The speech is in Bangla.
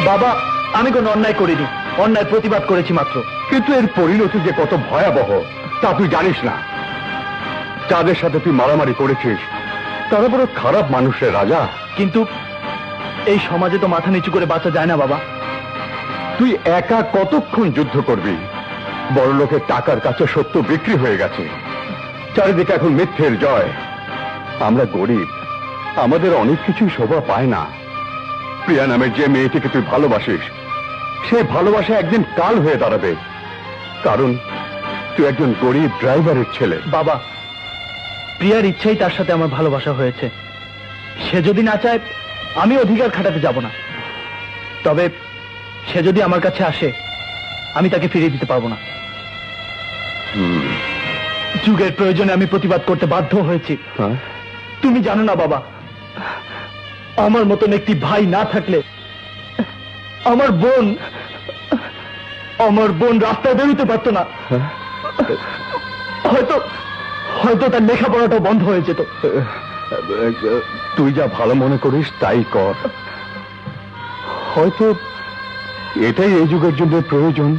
বাবা, আমি কোনো অন্যায় করিনি, অন্যায় প্রতিবাদ করেছি মাত্র। কিন্তু এর পরিণতি যে কত ভয়াবহ তা তুই জানিস না। যাদের সাথে তুই মারামারি করেছিস তারা বড় খারাপ মানুষের রাজা। কিন্তু এই সমাজে তো মাথা নিচু করে বাঁচা যায় না বাবা। তুই একা কতক্ষণ যুদ্ধ করবি? বড় লোকের টাকার কাছে সত্য বিক্রি হয়ে গেছে, চারিদিকে এখন মিথ্যের জয়। আমরা গরিব, আমাদের অনেক কিছুই শোভা পায় না। প্রিয়া নামের যে মেয়েটিকে তুই ভালোবাসিস, সে ভালোবাসা একদিন কাল হয়ে দাঁড়াবে, কারণ তুই একজন গরিব ড্রাইভারের ছেলে। বাবা, প্রিয়ার ইচ্ছাই তার সাথে আমার ভালোবাসা হয়েছে। সে যদি না চায় আমি অধিকার খাটাতে যাব না। তবে সে যদি আমার কাছে আসে আমি তাকে ফিরিয়ে দিতে পারবো না। যুগের প্রয়োজনে আমি প্রতিবাদ করতে বাধ্য হয়েছি। হ্যাঁ? তুমি জানো না বাবা, আমার মতন একটি ভাই না থাকলে আমার বোন রাস্তায় বেরোতে পারতো না। হ্যাঁ? হয়তো হয়তো তার লেখাপড়াটাও বন্ধ হয়ে যেত। তুই যা ভালো মনে করিস তাই কর। হয়তো এটাই এই যুগের জন্য প্রয়োজন।